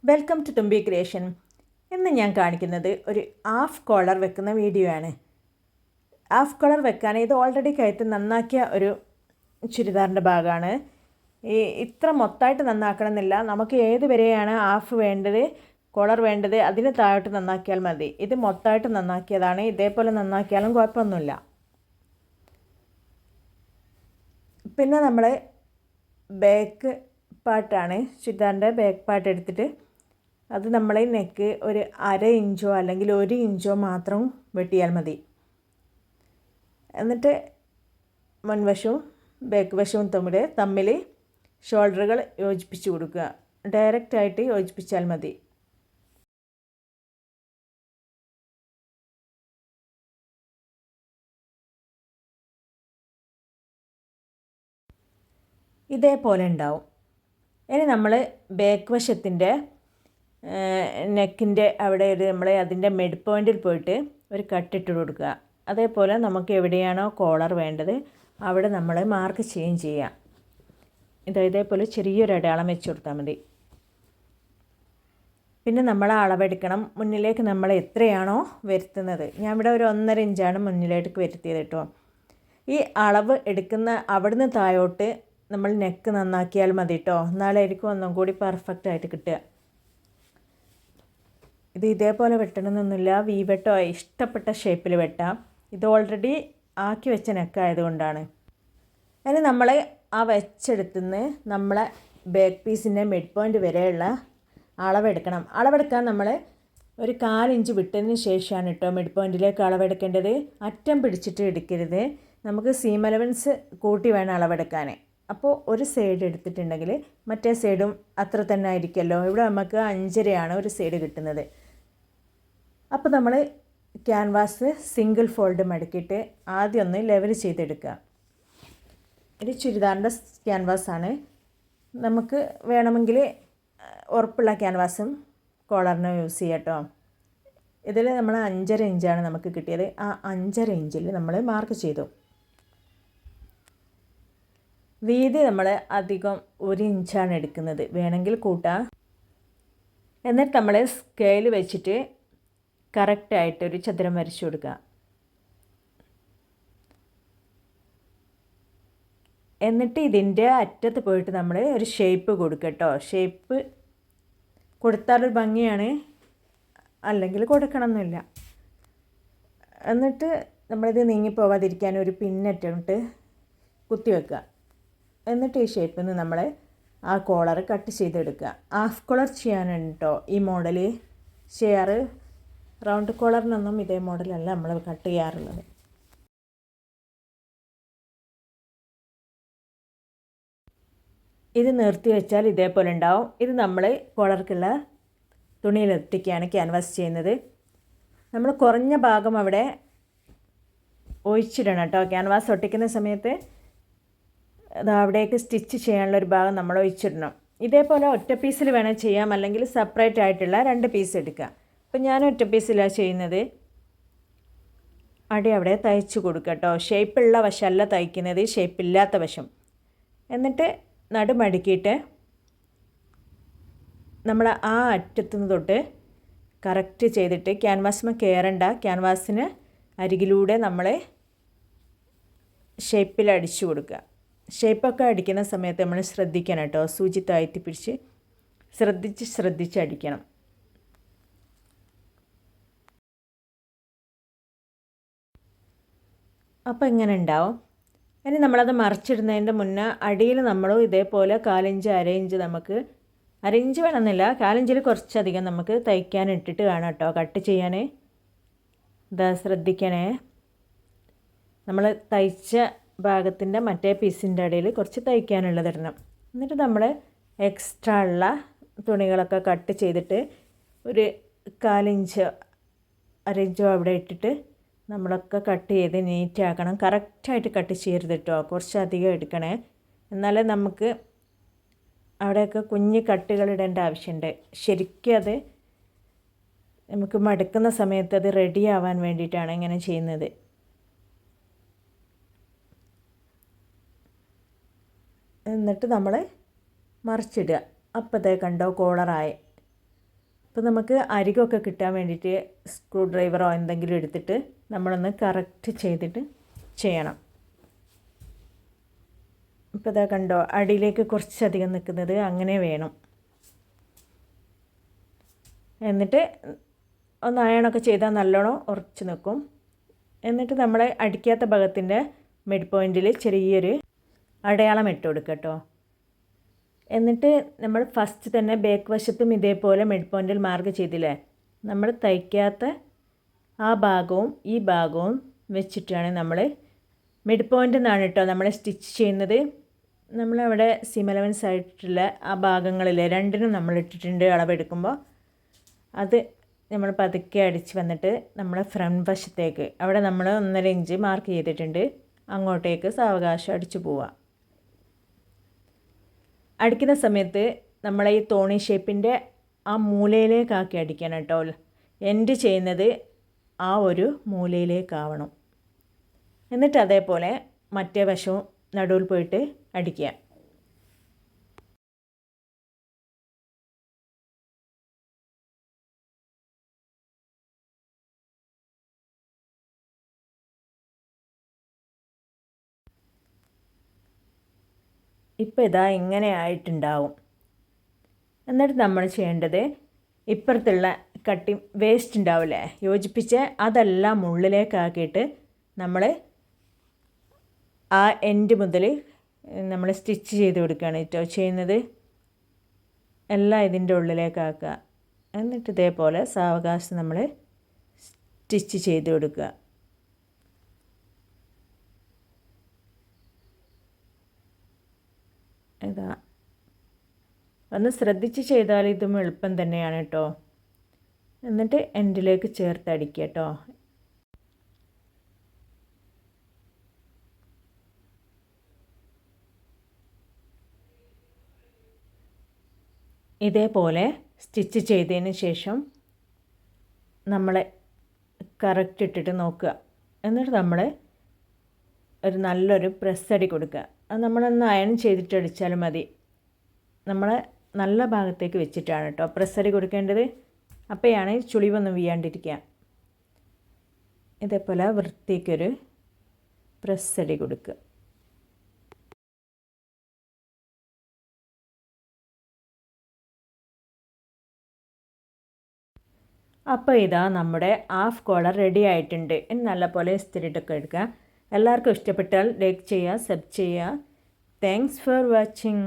Welcome to തുമ്പി creation. ഇന്ന് ഞാൻ കാണിക്കുന്നത് ഒരു ഹാഫ് കോളർ വെക്കുന്ന വീഡിയോ ആണ്. ഹാഫ് കോളർ വെക്കാൻ ഇത് ഓൾറെഡി കയറ്റി നന്നാക്കിയ ഒരു ചുരിദാറിൻ്റെ ഭാഗമാണ്. ഇത്ര മൊത്തമായിട്ട് നന്നാക്കണമെന്നില്ല. നമുക്ക് ഏത് വരെയാണ് ഹാഫ് വേണ്ടത്, കോളർ വേണ്ടത്, അതിന് താഴോട്ട് നന്നാക്കിയാൽ മതി. ഇത് മൊത്തമായിട്ട് നന്നാക്കിയതാണ്. ഇതേപോലെ നന്നാക്കിയാലും കുഴപ്പമൊന്നുമില്ല. പിന്നെ നമ്മൾ ബാക്ക് പാർട്ടാണ്, ചുരിദാറിൻ്റെ ബാക്ക് പാർട്ട് എടുത്തിട്ട് അത് നമ്മൾ നെക്ക് ഒരു 1/2 ഇഞ്ചോ അല്ലെങ്കിൽ 1 ഇഞ്ചോ മാത്രം വെട്ടിയാൽ മതി. എന്നിട്ട് മുൻവശവും ബാക്ക് വശവും തമ്മിൽ ഷോൾഡറുകൾ യോജിപ്പിച്ച് കൊടുക്കുക. ഡയറക്റ്റായിട്ട് യോജിപ്പിച്ചാൽ മതി. ഇതേപോലെ ഉണ്ടാവും. ഇനി നമ്മൾ ബാക്ക് വശത്തിൻ്റെ നെക്കിൻ്റെ അവിടെ നമ്മൾ അതിൻ്റെ മിഡ് പോയിൻറ്റിൽ പോയിട്ട് ഒരു കട്ടിട്ട് കൊടുക്കുക. അതേപോലെ നമുക്ക് എവിടെയാണോ കോളർ വേണ്ടത് അവിടെ നമ്മൾ മാർക്ക് ചെയ്യാം. ഇതേപോലെ ചെറിയൊരു അടയാളം വെച്ച് കൊടുത്താൽ മതി. പിന്നെ നമ്മൾ അളവെടുക്കണം. മുന്നിലേക്ക് നമ്മൾ എത്രയാണോ വരുത്തുന്നത്, ഞാൻ ഇവിടെ ഒരു 1.5 ഇഞ്ചാണ് മുന്നിലേക്ക് വരുത്തിയത് കേട്ടോ. ഈ അളവ് എടുക്കുന്ന അവിടുന്ന് താഴോട്ട് നമ്മൾ നെക്ക് നന്നാക്കിയാൽ മതി കേട്ടോ. എന്നാലായിരിക്കും ഒന്നും കൂടി പെർഫെക്റ്റ് ആയിട്ട് കിട്ടുക. ഇത് ഇതേപോലെ വെട്ടണമെന്നൊന്നുമില്ല. വി വെട്ടോ ഇഷ്ടപ്പെട്ട ഷേപ്പിൽ വെട്ടാം. ഇത് ഓൾറെഡി ആക്കി വെച്ച നെക്കായതുകൊണ്ടാണ്. അതിന് നമ്മൾ ആ വെച്ചെടുത്തുനിന്ന് നമ്മളെ ബാക്ക് പീസിൻ്റെ മിഡ് പോയിൻ്റ് വരെയുള്ള അളവെടുക്കണം. അളവെടുക്കാൻ നമ്മൾ ഒരു 1/4 ഇഞ്ച് വിട്ടതിന് ശേഷമാണ് കേട്ടോ മിഡ് പോയിൻറ്റിലേക്ക് അളവെടുക്കേണ്ടത്. അറ്റം പിടിച്ചിട്ട് എടുക്കരുത്. നമുക്ക് സീം അലവൻസ് കൂട്ടി വേണം അളവെടുക്കാൻ. അപ്പോൾ ഒരു സൈഡ് എടുത്തിട്ടുണ്ടെങ്കിൽ മറ്റേ സൈഡും അത്ര തന്നെ ആയിരിക്കുമല്ലോ. ഇവിടെ നമുക്ക് 5.5 ഒരു സൈഡ് കിട്ടുന്നത്. അപ്പോൾ നമ്മൾ ക്യാൻവാസ് സിംഗിൾ ഫോൾഡ് മടക്കിയിട്ട് ആദ്യം ഒന്ന് ലെവൽ ചെയ്തെടുക്കുക. ഇത് ചുരിദാറിൻ്റെ ക്യാൻവാസാണ്. നമുക്ക് വേണമെങ്കിൽ ഉറപ്പുള്ള ക്യാൻവാസും കോളറിനും യൂസ് ചെയ്യാം കേട്ടോ. ഇതിൽ നമ്മൾ 5.5 ഇഞ്ചാണ് നമുക്ക് കിട്ടിയത്. ആ 5.5 ഇഞ്ചിൽ നമ്മൾ മാർക്ക് ചെയ്തു. വീതി നമ്മൾ അധികം 1 ഇഞ്ചാണ് എടുക്കുന്നത്. വേണമെങ്കിൽ കൂട്ടാം. എന്നിട്ട് നമ്മൾ സ്കെയിൽ വെച്ചിട്ട് കറക്റ്റായിട്ടൊരു ചതുരം വരച്ചു കൊടുക്കുക. എന്നിട്ട് ഇതിൻ്റെ അറ്റത്ത് പോയിട്ട് നമ്മൾ ഒരു ഷേപ്പ് കൊടുക്കുക കേട്ടോ. ഷേപ്പ് കൊടുത്താലൊരു ഭംഗിയാണ്, അല്ലെങ്കിൽ കൊടുക്കണമെന്നില്ല. എന്നിട്ട് നമ്മളിത് നീങ്ങിപ്പോകാതിരിക്കാൻ ഒരു പിന്നിട്ടിട്ട് കുത്തി വെക്കുക. എന്നിട്ട് ഈ ഷേപ്പിൽ നിന്ന് നമ്മൾ ആ കോളർ കട്ട് ചെയ്തെടുക്കുക. ഹാഫ് കോളർ ചെയ്യാനാണ് കേട്ടോ ഈ മോഡൽ ചെയ്യാറ്. റൗണ്ട് കോളറിനൊന്നും ഇതേ മോഡലല്ല നമ്മൾ കട്ട് ചെയ്യാറുള്ളത്. ഇത് നിർത്തി വെച്ചാൽ ഇതേപോലെ ഉണ്ടാവും. ഇത് നമ്മൾ കോളർക്കുള്ള തുണിയിലെത്തിക്കുകയാണ് ക്യാൻവാസ് ചെയ്യുന്നത്. നമ്മൾ കുറഞ്ഞ ഭാഗം അവിടെ ഒഴിച്ചിടണം കേട്ടോ. ക്യാൻവാസ് ഒട്ടിക്കുന്ന സമയത്ത് അത് അവിടേക്ക് സ്റ്റിച്ച് ചെയ്യാനുള്ളൊരു ഭാഗം നമ്മൾ ഒഴിച്ചിടണം. ഇതേപോലെ ഒറ്റ പീസിൽ വേണേൽ ചെയ്യാം, അല്ലെങ്കിൽ സെപ്പറേറ്റ് ആയിട്ടുള്ള 2 പീസ് എടുക്കുക. അപ്പോൾ ഞാൻ ഒറ്റ പീസിലാണ് ചെയ്യുന്നത്. അവിടെ തയ്ച്ച് കൊടുക്കുക കേട്ടോ. ഷേപ്പുള്ള വശമല്ല തയ്ക്കുന്നത്, ഷേപ്പില്ലാത്ത വശം. എന്നിട്ട് നടുമടക്കിയിട്ട് നമ്മൾ ആ അറ്റത്തുനിന്ന് തൊട്ട് കറക്റ്റ് ചെയ്തിട്ട് ക്യാൻവാസിന് കയറണ്ട, ക്യാൻവാസിന് അരികിലൂടെ നമ്മൾ ഷേപ്പിൽ അടിച്ചു കൊടുക്കുക. ഷേപ്പൊക്കെ അടിക്കുന്ന സമയത്ത് നമ്മൾ ശ്രദ്ധിക്കണം കേട്ടോ. സൂചി താഴ്ത്തി പിടിച്ച് ശ്രദ്ധിച്ച് അടിക്കണം. അപ്പോൾ ഇങ്ങനെ ഉണ്ടാവും. ഇനി നമ്മളത് മറിച്ചിടുന്നതിൻ്റെ മുന്നേ അടിയിൽ നമ്മൾ ഇതേപോലെ 1/4 ഇഞ്ച് 1/2 ഇഞ്ച് നമുക്ക് 1/2 ഇഞ്ച് വേണമെന്നില്ല, 1/4 ഇഞ്ചിൽ കുറച്ചധികം നമുക്ക് തയ്ക്കാൻ ഇട്ടിട്ട് വേണം കേട്ടോ കട്ട് ചെയ്യാൻ. ഇതാ ശ്രദ്ധിക്കണേ. നമ്മൾ തയ്ച്ച ഭാഗത്തിൻ്റെ മറ്റേ പീസിൻ്റെ ഇടയിൽ കുറച്ച് തയ്ക്കാനുള്ളത് ഇടണം. എന്നിട്ട് നമ്മൾ എക്സ്ട്രാ ഉള്ള തുണികളൊക്കെ കട്ട് ചെയ്തിട്ട് ഒരു 1/4 ഇഞ്ച് 1/2 ഇഞ്ചോ അവിടെ ഇട്ടിട്ട് നമ്മളൊക്കെ കട്ട് ചെയ്ത് നീറ്റാക്കണം. കറക്റ്റായിട്ട് കട്ട് ചെയ്യരുത് കേട്ടോ, കുറച്ചധികം എടുക്കണേ. എന്നാലേ നമുക്ക് അവിടെയൊക്കെ കുഞ്ഞ് കട്ടുകൾ ഇടേണ്ട ആവശ്യമുണ്ട്. ശരിക്കും അത് നമുക്ക് മടക്കുന്ന സമയത്ത് അത് റെഡി ആവാൻ വേണ്ടിയിട്ടാണ് ഇങ്ങനെ ചെയ്യുന്നത്. എന്നിട്ട് നമ്മൾ മറിച്ചിടുക. അപ്പോഴത്തേ കണ്ടോ കോളറായി. അപ്പോൾ നമുക്ക് അരികൊക്കെ കിട്ടാൻ വേണ്ടിയിട്ട് സ്ക്രൂ ഡ്രൈവറോ എന്തെങ്കിലും എടുത്തിട്ട് നമ്മളൊന്ന് കറക്റ്റ് ചെയ്തിട്ട് ചെയ്യണം. ഇപ്പോൾ ഇതാ കണ്ടോ, അടിയിലേക്ക് കുറച്ചധികം നിൽക്കുന്നത് അങ്ങനെ വേണം. എന്നിട്ട് ഒന്ന് അയണൊക്കെ ചെയ്താൽ നല്ലോണം ഉറച്ച് നിൽക്കും. എന്നിട്ട് നമ്മൾ അടിക്കാത്ത ഭാഗത്തിൻ്റെ മിഡ് പോയിൻറ്റിൽ ചെറിയൊരു അടയാളം ഇട്ട് കൊടുക്കുക കേട്ടോ. എന്നിട്ട് നമ്മൾ ഫസ്റ്റ് തന്നെ ബാക്ക് വശത്തും ഇതേപോലെ മിഡ് പോയിൻറ്റിൽ മാർക്ക് ചെയ്തില്ലേ, നമ്മൾ തയ്ക്കാത്ത ആ ഭാഗവും ഈ ഭാഗവും വെച്ചിട്ടാണ് നമ്മൾ മിഡ് പോയിൻ്റ് എന്നാണ് കേട്ടോ നമ്മൾ സ്റ്റിച്ച് ചെയ്യുന്നത്. നമ്മളവിടെ സീം അലവൻസ് ആയിട്ടുള്ള ആ ഭാഗങ്ങളിൽ രണ്ടിനും നമ്മൾ ഇട്ടിട്ടുണ്ട് അളവെടുക്കുമ്പോൾ. അത് നമ്മൾ പതുക്കെ അടിച്ച് വന്നിട്ട് നമ്മളെ ഫ്രണ്ട് വശത്തേക്ക് അവിടെ നമ്മൾ 1.5 ഇഞ്ച് മാർക്ക് ചെയ്തിട്ടുണ്ട്, അങ്ങോട്ടേക്ക് സാവകാശം അടിച്ചു പോവാം. അടിക്കുന്ന സമയത്ത് നമ്മളെ ഈ തോണി ഷേപ്പിൻ്റെ ആ മൂലയിലേക്കാക്കി അടിക്കണം കേട്ടോ. എൻഡ് ചെയ്യുന്നത് ആ ഒരു മൂലയിലേക്കാവണം. എന്നിട്ട് അതേപോലെ മറ്റേ വശവും നടുവിൽ പോയിട്ട് അടിക്കുക. ഇപ്പോൾ ഇതാ ഇങ്ങനെ ആയിട്ടുണ്ടാവും. എന്നിട്ട് നമ്മൾ ചെയ്യേണ്ടത് ഇപ്പുറത്തുള്ള കട്ടിങ് വേസ്റ്റ് ഉണ്ടാവില്ലേ, യോജിപ്പിച്ച് അതെല്ലാം ഉള്ളിലേക്കാക്കിയിട്ട് നമ്മൾ ആ എൻഡ് മുതൽ നമ്മൾ സ്റ്റിച്ച് ചെയ്ത് കൊടുക്കുകയാണ് കേട്ടോ ചെയ്യുന്നത്. എല്ലാം ഇതിൻ്റെ ഉള്ളിലേക്കാക്കുക. എന്നിട്ട് ഇതേപോലെ സാവകാശം നമ്മൾ സ്റ്റിച്ച് ചെയ്ത് കൊടുക്കുക. ഇതാ ഒന്ന് ശ്രദ്ധിച്ച് ചെയ്താൽ ഇതും എളുപ്പം തന്നെയാണ് കേട്ടോ. എന്നിട്ട് എൻഡിലേക്ക് ചേർത്ത് അടിക്കുക കേട്ടോ. ഇതേപോലെ സ്റ്റിച്ച് ചെയ്തതിന് ശേഷം നമ്മൾ കറക്റ്റ് ഇട്ടിട്ട് നോക്കുക. എന്നിട്ട് നമ്മൾ ഒരു നല്ലൊരു പ്രസ് അടി കൊടുക്കുക. അത് നമ്മളൊന്ന് അയൺ ചെയ്തിട്ട് അടിച്ചാലും മതി. നമ്മൾ നല്ല ഭാഗത്തേക്ക് വെച്ചിട്ടാണ് കേട്ടോ പ്രസ് അടി കൊടുക്കേണ്ടത്. അപ്പോഴാണ് ചുളിവൊന്നും വീഴാണ്ടിരിക്കുക. ഇതേപോലെ വൃത്തിക്കൊരു പ്രസ് അടി കൊടുക്കുക. അപ്പോൾ ഇതാ നമ്മുടെ ഹാഫ് കോളർ റെഡി ആയിട്ടുണ്ട്. ഇനി നല്ലപോലെ ഇസ്തിരിട്ടൊക്കെ എടുക്കുക. എല്ലാവർക്കും ഇഷ്ടപ്പെട്ടാൽ ലൈക്ക് ചെയ്യുക, സബ് ചെയ്യുക. Thanks for watching.